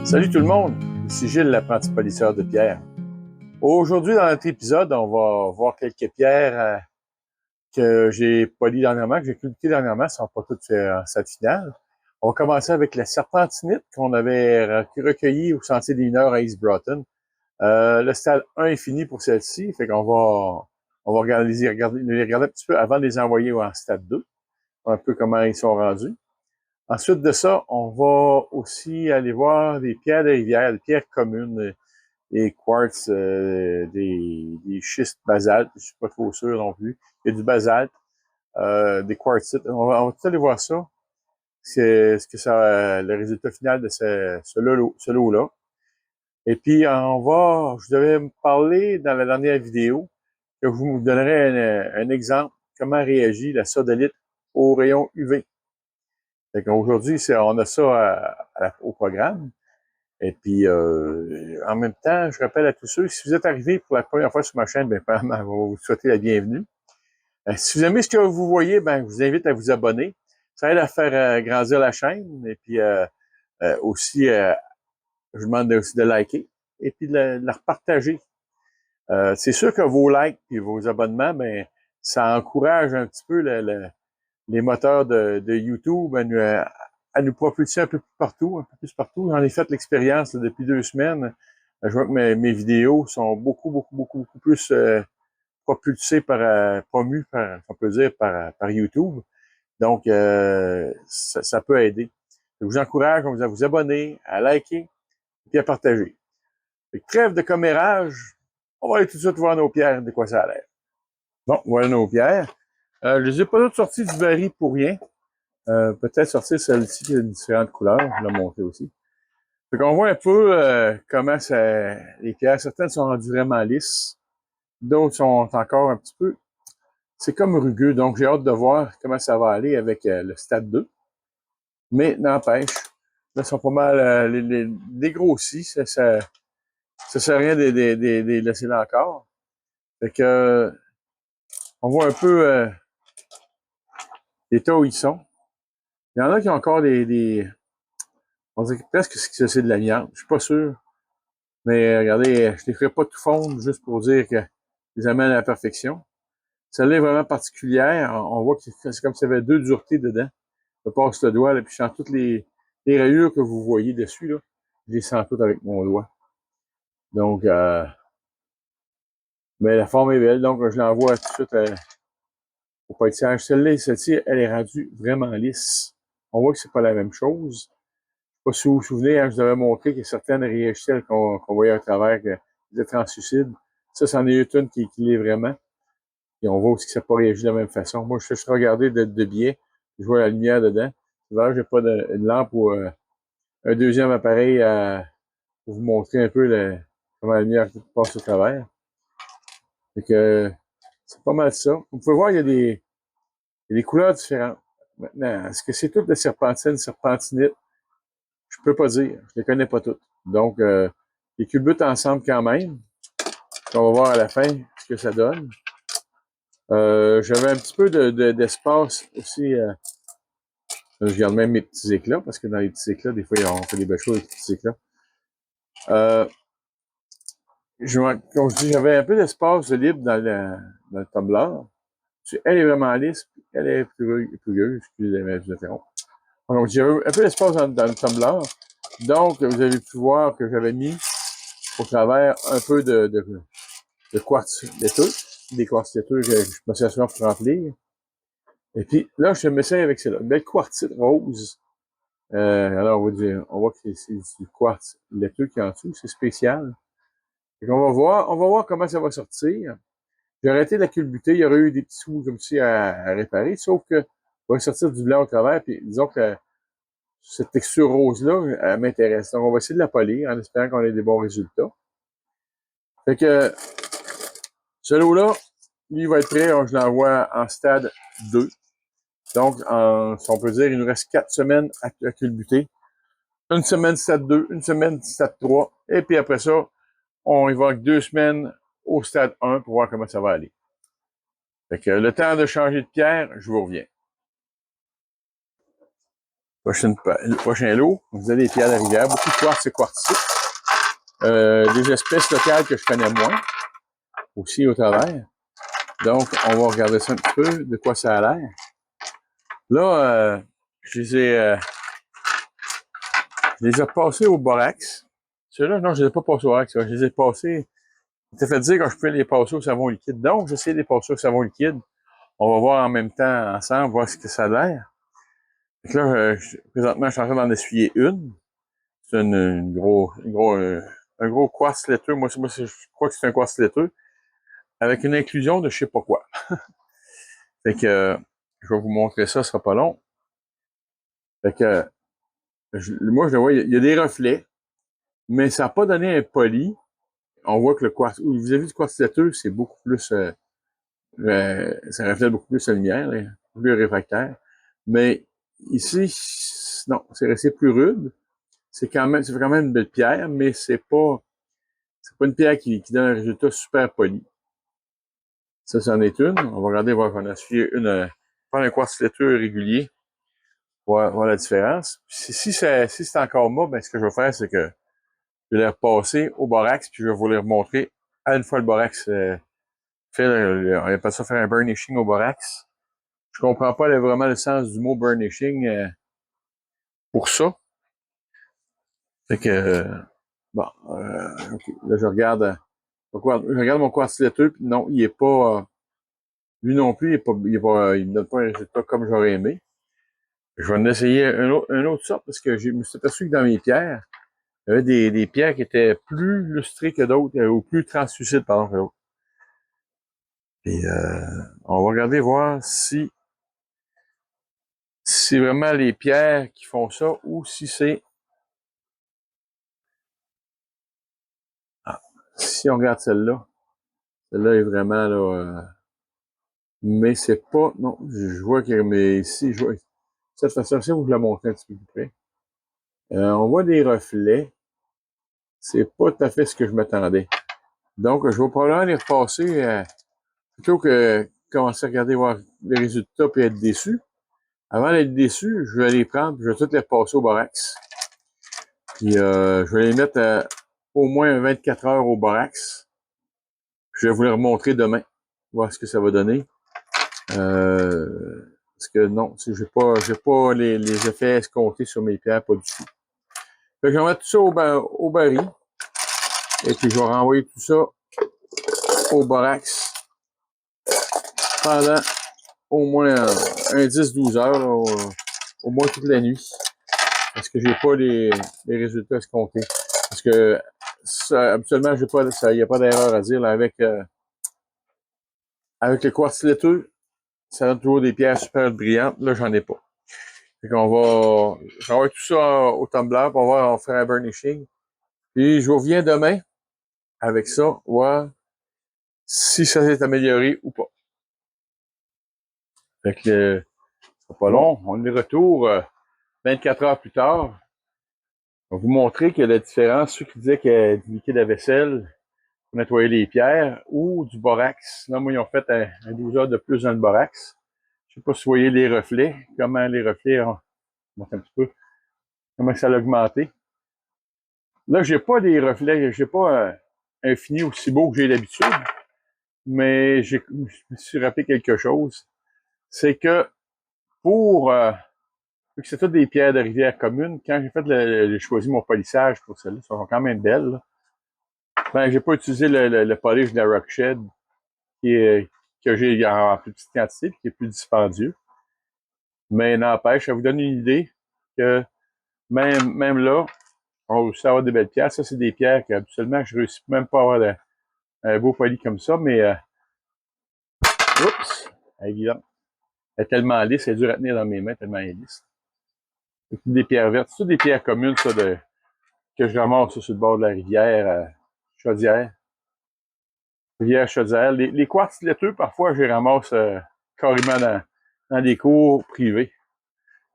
Salut tout le monde, ici Gilles, l'apprenti polisseur de pierres. Aujourd'hui, dans notre épisode, on va voir quelques pierres que j'ai polies dernièrement, que j'ai cultivées dernièrement, elles ne sont pas toutes en stade final. On va commencer avec la serpentinite qu'on avait recueillie au Sentier des mineurs à East Broughton. Le stade 1 est fini pour celle-ci, fait qu'on va regarder, les regarder un petit peu avant de les envoyer en stade 2, un peu comment ils sont rendus. Ensuite de ça, on va aussi aller voir des pierres de rivière, des pierres communes, des quartz, des schistes basaltes, je suis pas trop sûr non plus. Il y a du basalte, des quartzites. On va tout aller voir ça. C'est ce que ça, le résultat final de ce lot-là. Et puis, je devais me parler dans la dernière vidéo que je vous donnerai un exemple comment réagit la sodalite au rayon UV. Fait qu'aujourd'hui, on a ça au programme. Et puis, en même temps, je rappelle à tous ceux, si vous êtes arrivés pour la première fois sur ma chaîne, bien, on va vous souhaiter la bienvenue. Si vous aimez ce que vous voyez, ben, je vous invite à vous abonner. Ça aide à faire grandir la chaîne. Et puis, aussi, je vous demande aussi de liker et puis de la repartager. C'est sûr que vos likes et vos abonnements, ben, ça encourage un petit peu les moteurs de YouTube à nous propulser un peu plus partout. J'en ai fait l'expérience depuis 2 semaines. Je vois que mes vidéos sont beaucoup plus propulsées promues on peut dire, par YouTube. Donc, ça peut aider. Je vous encourage à vous abonner, à liker et à partager. Trêve de commérage, on va aller tout de suite voir nos pierres, de quoi ça a l'air. Bon, voilà nos pierres. Je les ai pas toutes sorties du baril pour rien. Peut-être sortir celle-ci qui a différentes couleurs, je vais la montrer aussi. Fait qu'on voit un peu comment les pierres, certaines sont rendues vraiment lisses, d'autres sont encore un petit peu, c'est comme rugueux, donc j'ai hâte de voir comment ça va aller avec le stade 2. Mais n'empêche, là, ils sont pas mal dégrossis, ça sert à rien de les laisser là encore. Fait que, on voit un peu l'état où ils sont. Il y en a qui ont encore on dirait presque que c'est de l'amiante, je suis pas sûr. Mais regardez, je ne les ferai pas tout fondre juste pour dire que je les amène à la perfection. Celle-là est vraiment particulière. On voit que c'est comme s'il y avait 2 duretés dedans. Je passe le doigt, là, puis je sens toutes les rayures que vous voyez dessus, là. Je les sens toutes avec mon doigt. Donc, mais la forme est belle, donc je l'envoie tout de suite au polissage. Celle-ci, elle est rendue vraiment lisse. On voit que c'est pas la même chose. Pas si vous vous souvenez, hein, je vous avais montré que certaines réagissaient qu'on voyait à travers, que étaient translucides. Ça, c'en est une qui l'est vraiment. Et on voit aussi que ça n'a pas réagi de la même façon. Moi, je fais juste regarder de biais. Je vois la lumière dedans. Là, j'ai pas de lampe ou un deuxième appareil pour vous montrer un peu comment la lumière passe au travers. Fait que c'est pas mal ça. Vous pouvez voir, il y a des couleurs différentes. Maintenant, est-ce que c'est toutes des serpentinites? Je peux pas dire. Je les connais pas toutes. Donc, les culbutes ensemble quand même. On va voir à la fin ce que ça donne. J'avais un petit peu d'espace aussi. Je garde même mes petits éclats, parce que dans les petits éclats, des fois, on fait des belles choses avec les petits éclats. Comme je dis, j'avais un peu d'espace libre dans le tumbler. Elle est vraiment lisse, elle est rugueuse, excusez-moi, je l'interromps. Donc, j'avais un peu d'espace dans le tumbler. Donc, vous avez pu voir que j'avais mis au travers un peu de quartz laiteux, des quartz laiteux que je me suis assuré pour remplir. Et puis, là, je me m'essaye avec celle-là. Une belle quartzite rose. Alors, on voit que c'est du quartz laiteux qui est en dessous. C'est spécial. Et on va voir comment ça va sortir. J'ai arrêté de la culbuter. Il y aurait eu des petits trous comme ça à réparer. Sauf que, on va sortir du blanc au travers. Puis, disons que cette texture rose-là, elle m'intéresse. Donc, on va essayer de la polir en espérant qu'on ait des bons résultats. Fait que, ce lot-là, lui, il va être prêt. Je l'envoie en stade 2. Donc, si on peut dire, il nous reste 4 semaines à culbuter. Une semaine stade 2, une semaine stade 3. Et puis après ça, on y va avec 2 semaines au stade 1 pour voir comment ça va aller. Fait que le temps de changer de pierre, je vous reviens. Le prochain lot, vous avez des pierres de la rivière, beaucoup de quartz et quartzite. Des espèces locales que je connais moins, aussi au travers. Donc, on va regarder ça un petit peu, de quoi ça a l'air. Là, je les ai passés au borax. Ceux-là, non, je les ai pas passés au borax. Je les ai passés. Il t'a fait dire que je peux les passer au savon liquide. Donc, j'essaie de les passer au savon liquide. On va voir en même temps ensemble, voir ce que ça a l'air. Donc là, présentement, je suis en train d'en essuyer une. C'est un gros quartz laiteux. Moi, je crois que c'est un quartz laiteux. Avec une inclusion de je sais pas quoi. Fait que, je vais vous montrer ça, ce sera pas long. Fait que, moi, je le vois, il y a des reflets, mais ça n'a pas donné un poli. On voit que le quartz, vous avez vu du quartz laiteux, c'est beaucoup plus, ça reflète beaucoup plus la lumière, là, plus réfractaire. Mais ici, non, c'est resté plus rude. C'est fait quand même une belle pierre, mais c'est pas une pierre qui donne un résultat super poli. Ça, c'en est une. On va regarder, voir qu'on a suivi prendre un quartz laiteux régulier, voir la différence. Si c'est encore moi, ben, ce que je vais faire, c'est que je vais les repasser au borax, puis je vais vous les remontrer à une fois le borax on appelle ça faire un burnishing au borax. Je comprends pas vraiment le sens du mot burnishing pour ça. Fait que, bon, okay. Là, je regarde mon quartz laiteux, puis non, il est pas, lui non plus, il me donne pas un résultat comme j'aurais aimé. Je vais en essayer un autre sorte parce que je me suis aperçu que dans mes pierres, il y avait des pierres qui étaient plus lustrées que d'autres, ou plus translucides, pardon, que d'autres. Et on va regarder voir si c'est vraiment les pierres qui font ça ou si c'est... Ah, si on regarde celle-là est vraiment là... mais c'est pas... Non, je vois que... Mais ici, je vois... Cette façon-ci, je vais vous la montrer un petit peu plus près. On voit des reflets. C'est pas tout à fait ce que je m'attendais. Donc, je vais probablement les repasser plutôt que commencer à regarder voir les résultats et être déçu. Avant d'être déçu, je vais les prendre, je vais toutes les repasser au borax. Puis je vais les mettre au moins 24 heures au borax. Je vais vous les remontrer demain, voir ce que ça va donner. Parce que non, j'ai pas les effets escomptés sur mes pierres, pas du tout. Fait que je vais mettre tout ça au baril. Et puis je vais renvoyer tout ça au borax pendant au moins un 10-12 heures, là, au moins toute la nuit. Parce que j'ai pas les résultats escomptés. Parce que habituellement, il n'y a pas d'erreur à dire là, avec le quartz laiteux, ça donne toujours des pierres super brillantes. Là, j'en ai pas. Fait qu'on va, j'envoie tout ça au tumbler, puis on va faire un burnishing. Puis je vous reviens demain avec ça, voir si ça s'est amélioré ou pas. Fait que c'est pas long. On est de retour 24 heures plus tard. On va vous montrer que la différence, ceux qui disaient que du liquide à vaisselle pour nettoyer les pierres ou du borax. Là, moi, ils ont fait un 12 heures de plus dans le borax. Je sais pas si vous voyez les reflets, comment les reflets ont monté un petit peu, comment ça a augmenté. Là, j'ai pas des reflets, j'ai pas un fini aussi beau que j'ai d'habitude, mais je me suis rappelé quelque chose. C'est que pour vu que c'est toutes des pierres de rivière communes, quand j'ai choisi mon polissage pour celles-là, elles sont quand même belles. Là. Ben, j'ai pas utilisé le polish de la Rockshed qui est, que j'ai en plus petite quantité, qui est plus dispendieux. Mais n'empêche, ça vous donne une idée que même là, on réussit à avoir des belles pierres. Ça, c'est des pierres que habituellement, je réussis même pas à avoir un beau poli comme ça, mais oups, évidemment. Elle est tellement lisse, elle est dure à tenir dans mes mains, tellement elle est lisse. C'est des pierres vertes, c'est des pierres communes, ça, que je ramasse ça, sur le bord de la rivière, Chaudière. Rivière Chaudière. Les quartz laiteux, parfois, je les ramasse carrément dans des cours privés.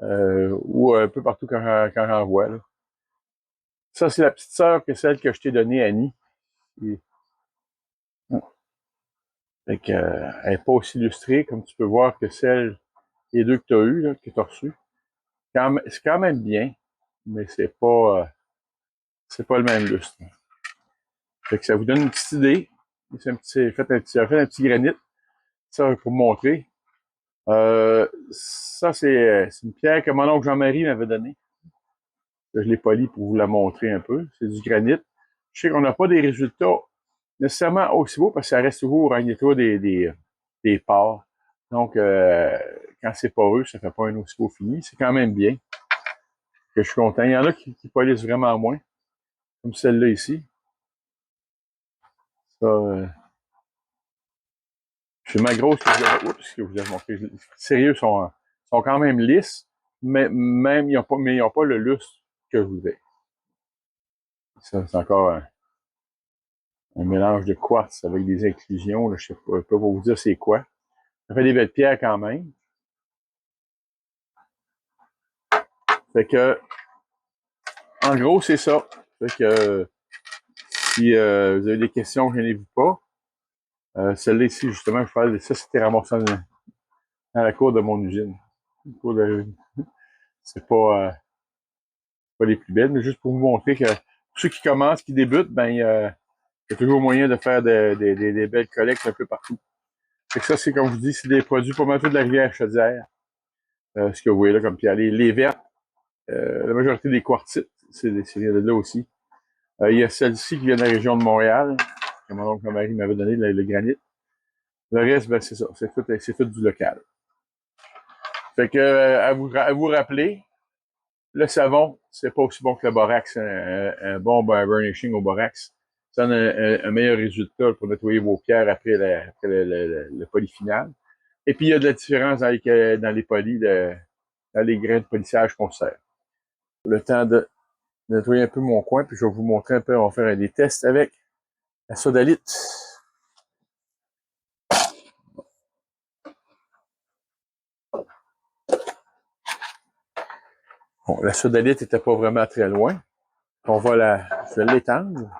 Ou un peu partout quand j'en vois. Là. Ça, c'est la petite sœur que celle que je t'ai donnée, Annie. Et, fait que, elle n'est pas aussi illustrée, comme tu peux voir que les deux que tu as eues, là, que tu as reçues. C'est quand même bien, mais c'est pas le même lustre. Fait que ça vous donne une petite idée. J'ai fait un petit granit, ça pour vous montrer. Ça, c'est une pierre que mon oncle Jean-Marie m'avait donnée. Je l'ai poli pour vous la montrer un peu. C'est du granit. Je sais qu'on n'a pas des résultats nécessairement aussi beaux parce que ça reste toujours en état des pores. Donc, quand c'est poreux, ça fait pas un aussi beau fini. C'est quand même bien. Que je suis content. Il y en a qui polissent vraiment moins, comme celle-là ici. Ça, c'est ma grosse que vous avez montré. Sérieux, sont quand même lisses, mais même ils n'ont pas le lustre que je voudrais. Ça, c'est encore un mélange de quartz avec des inclusions. Là, je ne peux pas vous dire c'est quoi. Ça fait des belles pierres quand même. Fait que, en gros, c'est ça. Fait que, si vous avez des questions, gênez-vous pas. Celle-là ici, justement, je parlais de ça, c'était ramassé à la cour de mon usine. C'est pas les plus belles, mais juste pour vous montrer que pour ceux qui commencent, qui débutent, ben, il y a toujours moyen de faire des belles collectes un peu partout. Fait que ça, c'est comme je vous dis, c'est des produits pas mal de la rivière Chaudière. Ce que vous voyez là comme pierre. Les vertes, la majorité des quartzites, c'est de là aussi. Il y a celle-ci qui vient de la région de Montréal, que mon oncle Marie m'avait donné, le granit. Le reste, ben, c'est ça, c'est tout du local. Fait que, à vous rappeler, le savon, c'est pas aussi bon que le borax. Un bon burnishing au borax, ça donne un meilleur résultat pour nettoyer vos pierres après le poli final. Et puis, il y a de la différence dans les polis, dans les grains de polissage qu'on sert. Le temps de nettoyer un peu mon coin, puis je vais vous montrer un peu, on va faire des tests avec la sodalite. Bon, la sodalite n'était pas vraiment très loin. Je vais l'étendre.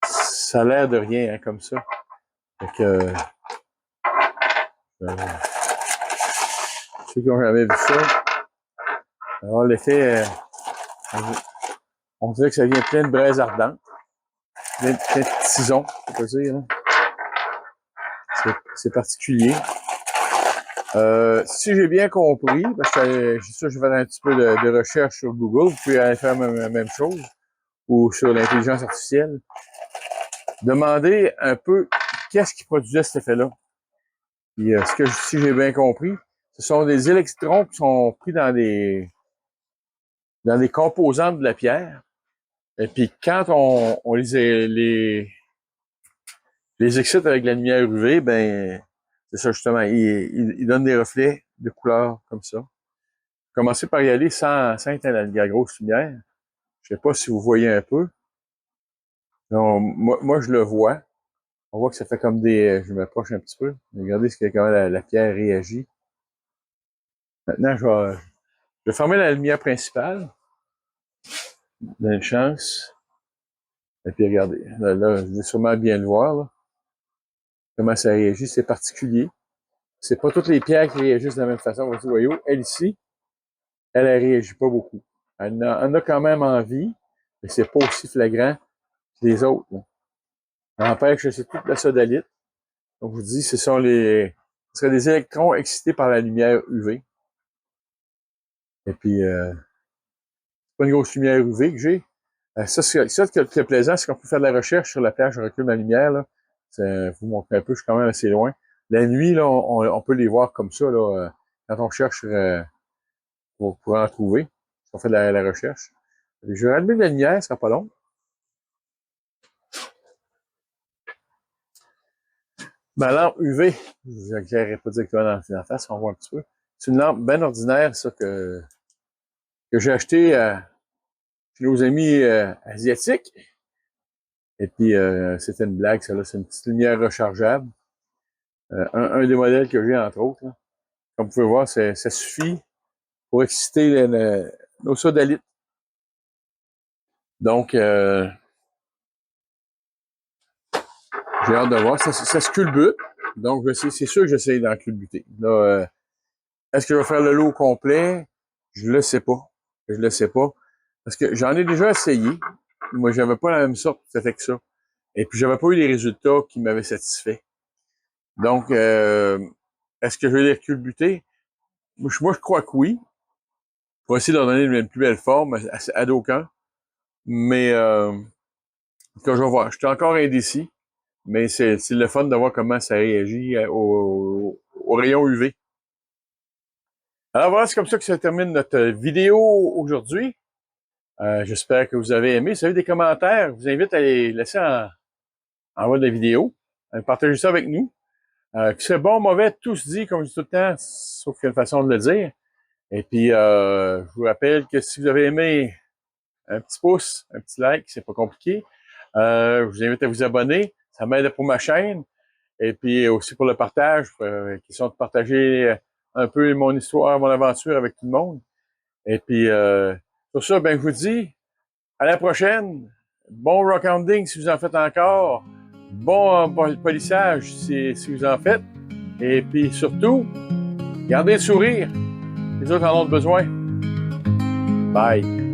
Ça a l'air de rien, hein, comme ça. Fait que, ceux qui n'ont jamais vu ça, alors l'effet, on dirait que ça vient plein de braises ardentes, plein de tisons, on peut dire. Hein. C'est particulier. Si j'ai bien compris, parce que je vais faire un petit peu de recherche sur Google, vous pouvez aller faire la même chose, ou sur l'intelligence artificielle. Demandez un peu qu'est-ce qui produisait cet effet-là. Puis, si j'ai bien compris, ce sont des électrons qui sont pris dans des composantes de la pierre. Et puis, quand on les excite avec la lumière UV, ben, c'est ça justement, ils donnent des reflets de couleurs comme ça. Commencez par y aller sans éteindre la grosse lumière. Je sais pas si vous voyez un peu. Donc, moi, je le vois. On voit que ça fait comme je m'approche un petit peu. Regardez comment la pierre réagit. Maintenant, je vais fermer la lumière principale. Donner une chance. Et puis regardez. Là, je vais sûrement bien le voir. Là. Comment ça réagit. C'est particulier. C'est pas toutes les pierres qui réagissent de la même façon. Vous voyez, elle ici, elle réagit pas beaucoup. Elle en a quand même envie, mais c'est pas aussi flagrant que les autres. Là. N'empêche que c'est toute la sodalite. Donc, je vous dis, ce seraient des électrons excités par la lumière UV. Et puis, c'est pas une grosse lumière UV que j'ai. Ça, qui est plaisant, c'est qu'on peut faire de la recherche sur la plage, je recule ma lumière, là. Je vous montre un peu, je suis quand même assez loin. La nuit, là, on peut les voir comme ça, là, quand on cherche pour en trouver. On fait de la recherche. Je vais rallumer la lumière, ce sera pas long. Ma lampe UV, je n'éclairerai pas directement dans la face, on voit un petit peu. C'est une lampe bien ordinaire, ça, que j'ai acheté chez nos amis asiatiques. Et puis, c'était une blague, ça, là. C'est une petite lumière rechargeable. Un des modèles que j'ai, entre autres. Là. Comme vous pouvez voir, ça suffit pour exciter nos sodalites. Donc, j'ai hâte de voir. Ça se culbute. Donc, c'est sûr que j'essaie d'en culbuter. Là, est-ce que je vais faire le lot complet? Je le sais pas. Je le sais pas. Parce que j'en ai déjà essayé. Moi, j'avais pas la même sorte d'effet que ça. Et puis, j'avais pas eu les résultats qui m'avaient satisfait. Donc, est-ce que je vais les reculbuter? Moi, je crois que oui. Pour essayer de leur donner une plus belle forme à Dokkan. Mais, quand je vais voir. Je suis encore indécis. Mais c'est le fun de voir comment ça réagit au rayon UV. Alors voilà, c'est comme ça que ça termine notre vidéo aujourd'hui. J'espère que vous avez aimé. Si vous avez des commentaires, je vous invite à les laisser en bas de la vidéo. Partagez ça avec nous. Que c'est bon, mauvais, tout se dit, comme je dis tout le temps, sauf qu'il y a une façon de le dire. Et puis, je vous rappelle que si vous avez aimé, un petit pouce, un petit like, c'est pas compliqué. Je vous invite à vous abonner. Ça m'aide pour ma chaîne. Et puis aussi pour le partage, question de partager un peu mon histoire, mon aventure avec tout le monde. Et puis, sur ça, ben, je vous dis à la prochaine. Bon rock ending si vous en faites encore. Bon polissage si vous en faites. Et puis surtout, gardez le sourire. Les autres en ont besoin. Bye.